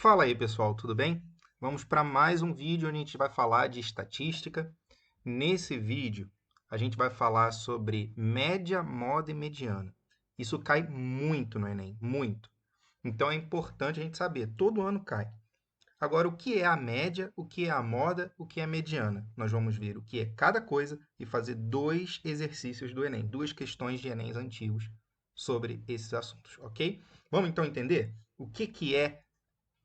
Fala aí, pessoal, tudo bem? Vamos para mais um vídeo onde a gente vai falar de estatística. Nesse vídeo, a gente vai falar sobre média, moda e mediana. Isso cai muito no Enem, muito. Então é importante a gente saber, todo ano cai. Agora, o que é a média, o que é a moda, o que é a mediana? Nós vamos ver o que é cada coisa e fazer dois exercícios do Enem, duas questões de Enems antigos sobre esses assuntos, ok? Vamos então entender o que é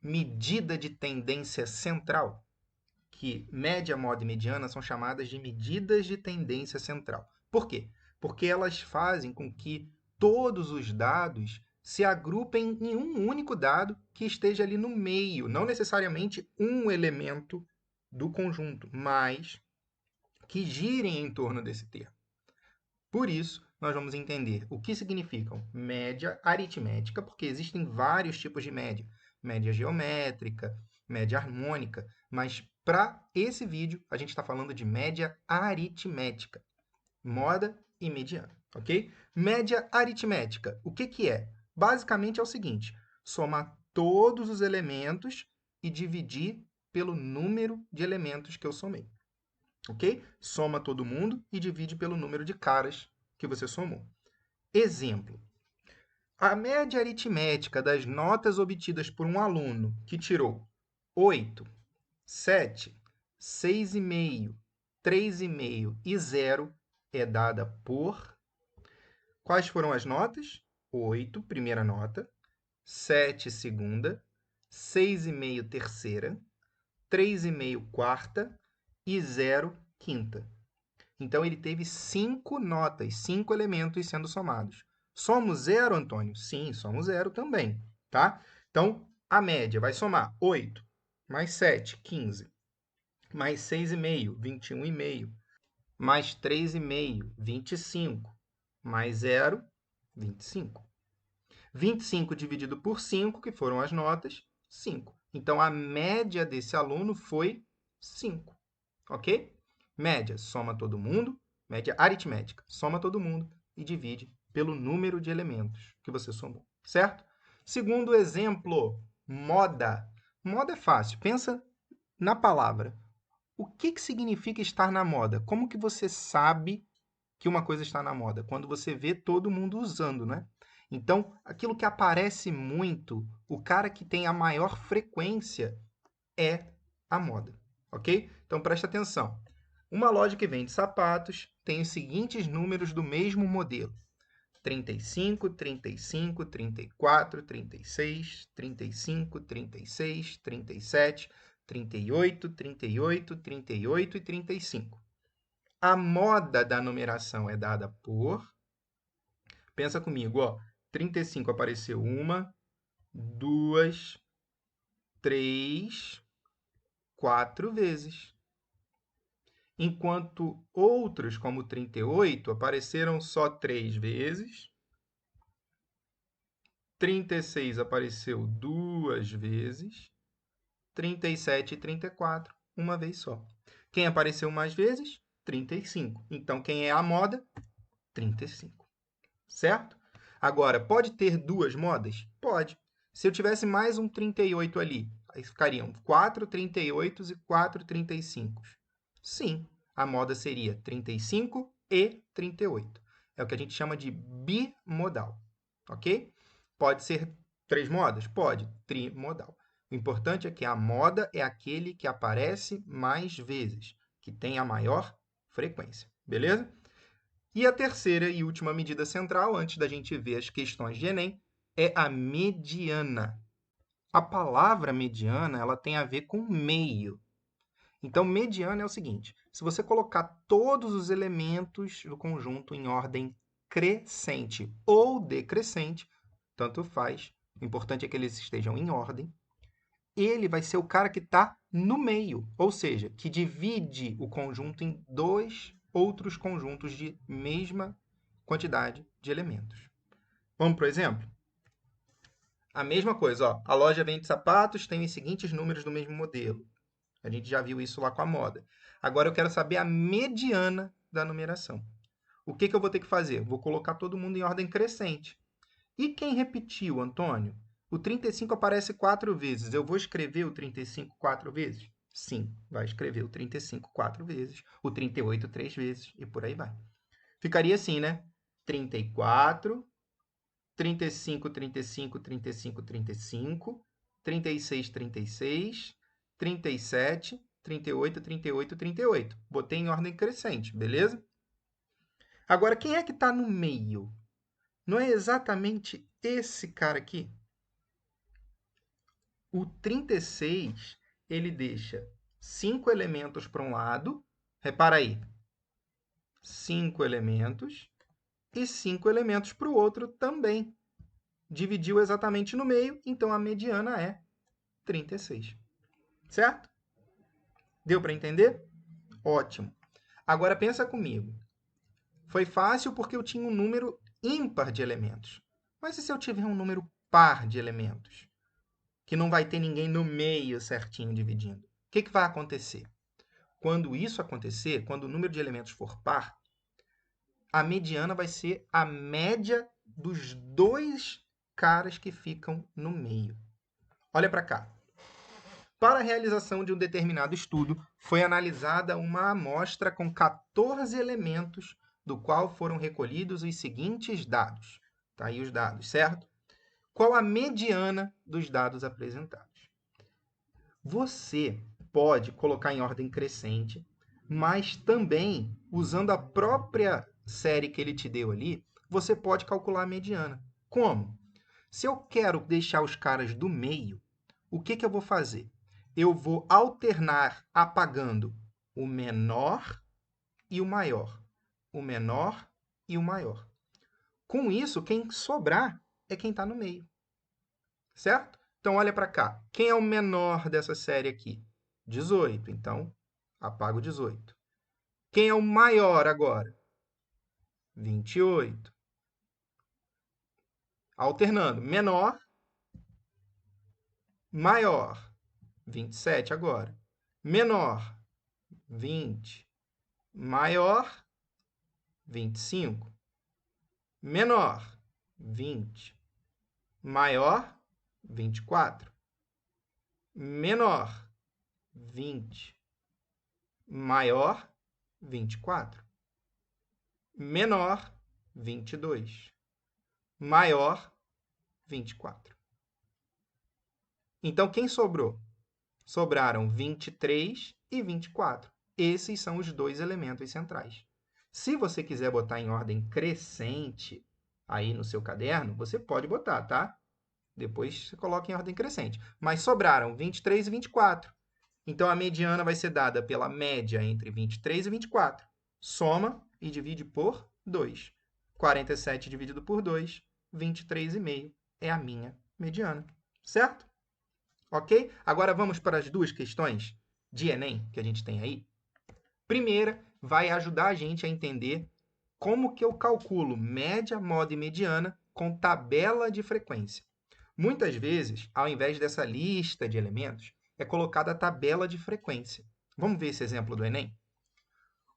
medida de tendência central, que média, moda e mediana são chamadas de medidas de tendência central. Por quê? Porque elas fazem com que todos os dados se agrupem em um único dado que esteja ali no meio, não necessariamente um elemento do conjunto, mas que girem em torno desse termo. Por isso, nós vamos entender o que significam média aritmética, porque existem vários tipos de média. Média geométrica, média harmônica, mas para esse vídeo a gente está falando de média aritmética, moda e mediana, ok? Média aritmética, o que é? Basicamente é o seguinte, somar todos os elementos e dividir pelo número de elementos que eu somei. Ok? Soma todo mundo e divide pelo número de caras que você somou. Exemplo. A média aritmética das notas obtidas por um aluno que tirou 8, 7, 6,5, 3,5 e 0 é dada por... Quais foram as notas? 8, primeira nota, 7, segunda, 6,5, terceira, 3,5, quarta e 0, quinta. Então, ele teve 5 notas, 5 elementos sendo somados. Somos zero, Antônio? Sim, somos zero também, tá? Então, a média vai somar 8 mais 7, 15, mais 6,5, 21,5, mais 3,5, 25, mais 0, 25. 25 dividido por 5, que foram as notas, 5. Então, a média desse aluno foi 5, ok? Média, soma todo mundo, média aritmética, soma todo mundo e divide pelo número de elementos que você somou, certo? Segundo exemplo, moda. Moda é fácil, pensa na palavra. O que significa estar na moda? Como que você sabe que uma coisa está na moda? Quando você vê todo mundo usando, né? Então, aquilo que aparece muito, o cara que tem a maior frequência é a moda, ok? Então, presta atenção. Uma loja que vende sapatos tem os seguintes números do mesmo modelo: 35, 35, 34, 36, 35, 36, 37, 38, 38, 38 e 35. A moda da numeração é dada por... Pensa comigo, ó. 35 apareceu uma, duas, três, 4 vezes. Enquanto outros, como 38, apareceram só 3 vezes. 36 apareceu 2 vezes. 37 e 34, uma vez só. Quem apareceu mais vezes? 35. Então, quem é a moda? 35. Certo? Agora, pode ter duas modas? Pode. Se eu tivesse mais um 38 ali, aí ficariam 4 38 e 4 35. Sim, a moda seria 35 e 38. É o que a gente chama de bimodal, ok? Pode ser três modas? Pode, trimodal. O importante é que a moda é aquele que aparece mais vezes, que tem a maior frequência, beleza? E a terceira e última medida central, antes da gente ver as questões de Enem, é a mediana. A palavra mediana, ela tem a ver com meio. Então, mediana é o seguinte: se você colocar todos os elementos do conjunto em ordem crescente ou decrescente, tanto faz, o importante é que eles estejam em ordem, ele vai ser o cara que está no meio, ou seja, que divide o conjunto em dois outros conjuntos de mesma quantidade de elementos. Vamos para o exemplo? A mesma coisa, ó, a loja vende sapatos, tem os seguintes números do mesmo modelo. A gente já viu isso lá com a moda. Agora eu quero saber a mediana da numeração. O que eu vou ter que fazer? Vou colocar todo mundo em ordem crescente. E quem repetiu, Antônio? O 35 aparece 4 vezes. Eu vou escrever o 35 4 vezes? Sim, vai escrever o 35 4 vezes, o 38 3 vezes, e por aí vai. Ficaria assim, né? 34, 35, 35, 35, 35, 36, 36, 37, 38, 38, 38. Botei em ordem crescente, beleza? Agora, quem é que está no meio? Não é exatamente esse cara aqui? O 36, ele deixa 5 elementos para um lado. Repara aí. 5 elementos. E 5 elementos para o outro também. Dividiu exatamente no meio, então a mediana é 36. Certo? Deu para entender? Ótimo. Agora pensa comigo. Foi fácil porque eu tinha um número ímpar de elementos. Mas e se eu tiver um número par de elementos? Que não vai ter ninguém no meio certinho dividindo. O que vai acontecer? Quando isso acontecer, quando o número de elementos for par, a mediana vai ser a média dos dois caras que ficam no meio. Olha para cá. Para a realização de um determinado estudo, foi analisada uma amostra com 14 elementos, do qual foram recolhidos os seguintes dados. Tá aí os dados, certo? Qual a mediana dos dados apresentados? Você pode colocar em ordem crescente, mas também, usando a própria série que ele te deu ali, você pode calcular a mediana. Como? Se eu quero deixar os caras do meio, o que eu vou fazer? Eu vou alternar apagando o menor e o maior. O menor e o maior. Com isso, quem sobrar é quem está no meio. Certo? Então, olha para cá. Quem é o menor dessa série aqui? 18. Então, apago 18. Quem é o maior agora? 28. Alternando. Menor, maior. 27 agora. Menor, 20. Maior, 25. Menor, 20. Maior, 24. Menor, 20. Maior, 24. Menor, 22. Maior, 24. Então, quem sobrou? Sobraram 23 e 24. Esses são os dois elementos centrais. Se você quiser botar em ordem crescente aí no seu caderno, você pode botar, tá? Depois você coloca em ordem crescente. Mas sobraram 23 e 24. Então, a mediana vai ser dada pela média entre 23 e 24. Soma e divide por 2. 47 dividido por 2, 23,5 é a minha mediana. Certo? Ok? Agora vamos para as duas questões de Enem que a gente tem aí. Primeira, vai ajudar a gente a entender como que eu calculo média, moda e mediana com tabela de frequência. Muitas vezes, ao invés dessa lista de elementos, é colocada a tabela de frequência. Vamos ver esse exemplo do Enem?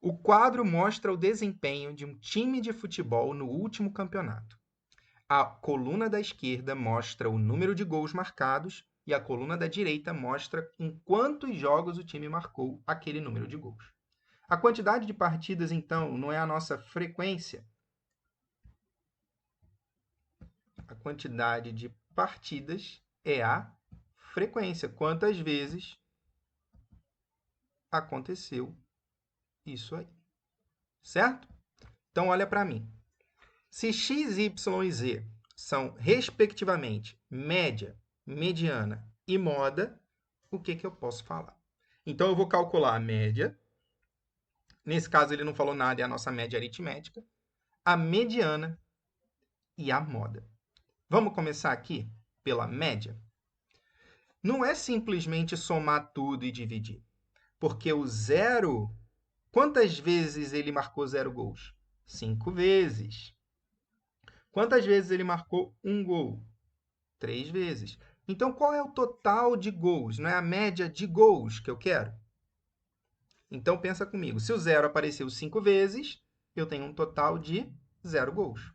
O quadro mostra o desempenho de um time de futebol no último campeonato. A coluna da esquerda mostra o número de gols marcados e a coluna da direita mostra em quantos jogos o time marcou aquele número de gols. A quantidade de partidas, então, não é a nossa frequência. A quantidade de partidas é a frequência. Quantas vezes aconteceu isso aí. Certo? Então, olha para mim. Se x, y e z são, respectivamente, média, mediana e moda, o que eu posso falar? Então, eu vou calcular a média. Nesse caso, ele não falou nada, é a nossa média aritmética. A mediana e a moda. Vamos começar aqui pela média? Não é simplesmente somar tudo e dividir. Porque o zero... Quantas vezes ele marcou 0 gols? 5 vezes. Quantas vezes ele marcou 1 gol? 3 vezes. Então, qual é o total de gols? Não é a média de gols que eu quero? Então, pensa comigo. Se o 0 apareceu 5 vezes, eu tenho um total de 0 gols.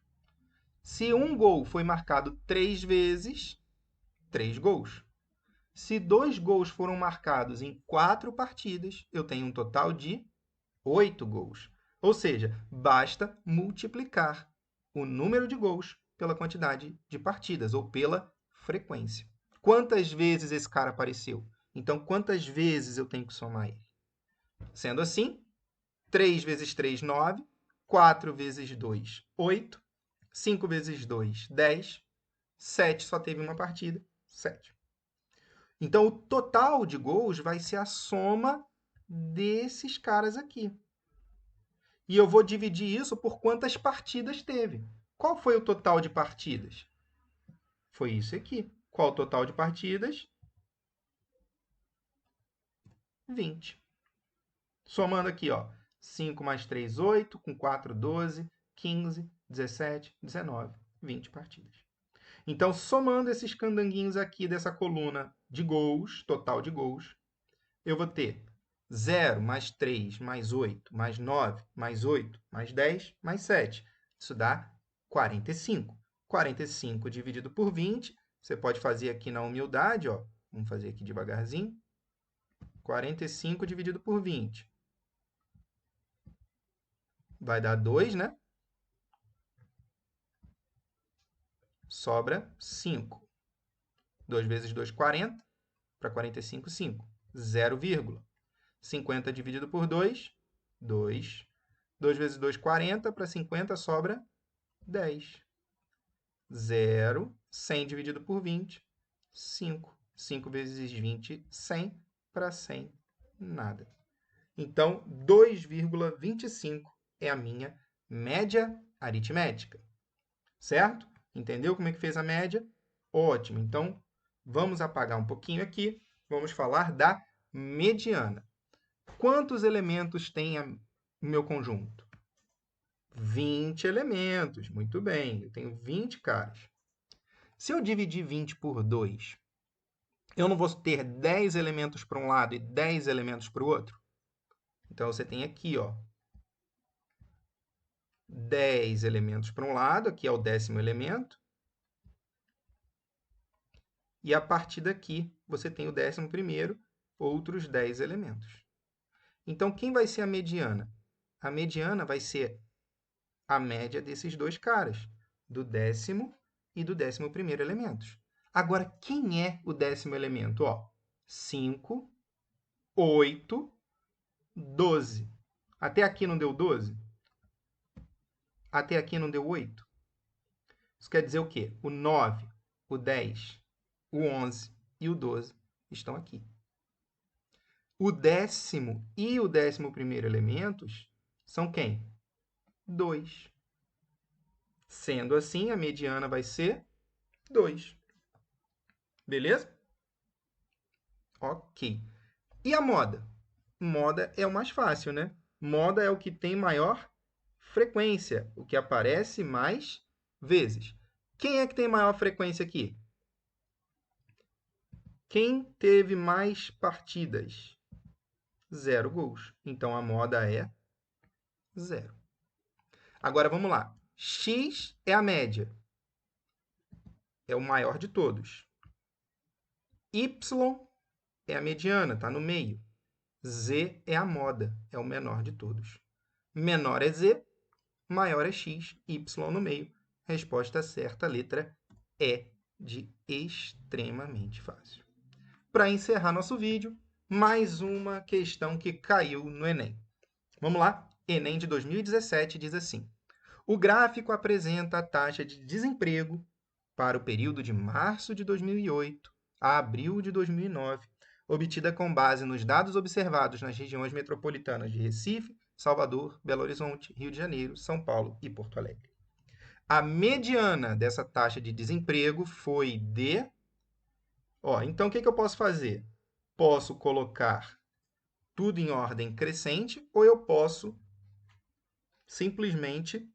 Se um gol foi marcado 3 vezes, 3 gols. Se 2 gols foram marcados em 4 partidas, eu tenho um total de 8 gols. Ou seja, basta multiplicar o número de gols pela quantidade de partidas, ou pela frequência. Quantas vezes esse cara apareceu? Então, quantas vezes eu tenho que somar ele? Sendo assim, 3 vezes 3, 9. 4 vezes 2, 8. 5 vezes 2, 10. 7 só teve uma partida, 7. Então, o total de gols vai ser a soma desses caras aqui. E eu vou dividir isso por quantas partidas teve. Qual foi o total de partidas? Foi isso aqui. Qual o total de partidas? 20. Somando aqui, ó, 5 mais 3, 8, com 4, 12, 15, 17, 19, 20 partidas. Então, somando esses candanguinhos aqui dessa coluna de gols, total de gols, eu vou ter 0 mais 3 mais 8 mais 9 mais 8 mais 10 mais 7. Isso dá 45. 45 dividido por 20, você pode fazer aqui na humildade, ó. Vamos fazer aqui devagarzinho. 45 dividido por 20. Vai dar 2, né? Sobra 5. 2 vezes 2, 40. Para 45, 5. 0, 50 dividido por 2, 2. 2 vezes 2, 40. Para 50, sobra 10. 0. 100 dividido por 20, 5. 5 vezes 20, 100. Para 100, nada. Então, 2,25 é a minha média aritmética. Certo? Entendeu como é que fez a média? Ótimo. Então, vamos apagar um pouquinho aqui. Vamos falar da mediana. Quantos elementos tem o meu conjunto? 20 elementos. Muito bem. Eu tenho 20 caras. Se eu dividir 20 por 2, eu não vou ter 10 elementos para um lado e 10 elementos para o outro? Então, você tem aqui, ó, 10 elementos para um lado, aqui é o 10º elemento. E a partir daqui, você tem o 11º, outros 10 elementos. Então, quem vai ser a mediana? A mediana vai ser a média desses dois caras, do 10º e do 11º elementos. Agora, quem é o 10º elemento? Ó, 5, 8, 12. Até aqui não deu 12? Até aqui não deu 8? Isso quer dizer o quê? O 9, o 10, o 11 e o 12 estão aqui. O 10º e o 11º elementos são quem? 2. Sendo assim, a mediana vai ser 2. Beleza? Ok. E a moda? Moda é o mais fácil, né? Moda é o que tem maior frequência, o que aparece mais vezes. Quem é que tem maior frequência aqui? Quem teve mais partidas? 0 gols. Então, a moda é 0. Agora, vamos lá. X é a média. É o maior de todos. Y é a mediana, está no meio. Z é a moda, é o menor de todos. Menor é Z, maior é X, Y no meio. Resposta certa, letra E, de extremamente fácil. Para encerrar nosso vídeo, mais uma questão que caiu no Enem. Vamos lá? Enem de 2017 diz assim: o gráfico apresenta a taxa de desemprego para o período de março de 2008 a abril de 2009, obtida com base nos dados observados nas regiões metropolitanas de Recife, Salvador, Belo Horizonte, Rio de Janeiro, São Paulo e Porto Alegre. A mediana dessa taxa de desemprego foi de... então, o que eu posso fazer? Posso colocar tudo em ordem crescente ou eu posso simplesmente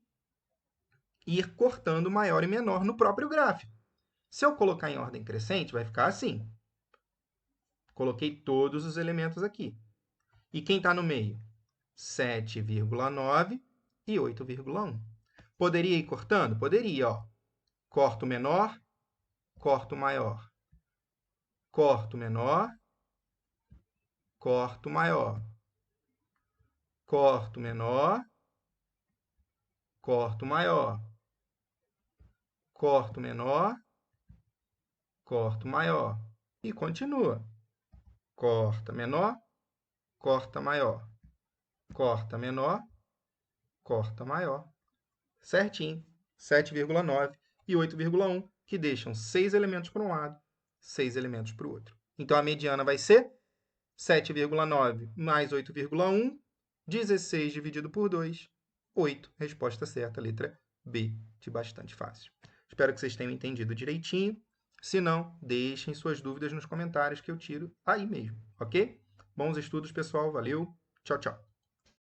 ir cortando maior e menor no próprio gráfico. Se eu colocar em ordem crescente, vai ficar assim. Coloquei todos os elementos aqui. E quem está no meio? 7,9 e 8,1. Poderia ir cortando? Poderia. Ó. Corto o menor, corto o maior. corto menor, corto maior. Corto menor, corto maior. Corto menor, corto maior. E continua. Corta menor, corta maior. Corta menor, corta maior. Certinho. 7,9 e 8,1, que deixam 6 elementos para um lado, 6 elementos para o outro. Então, a mediana vai ser 7,9 mais 8,1, 16 dividido por 2, 8. Resposta certa, letra B, de bastante fácil. Espero que vocês tenham entendido direitinho. Se não, deixem suas dúvidas nos comentários que eu tiro aí mesmo, ok? Bons estudos, pessoal. Valeu. Tchau, tchau.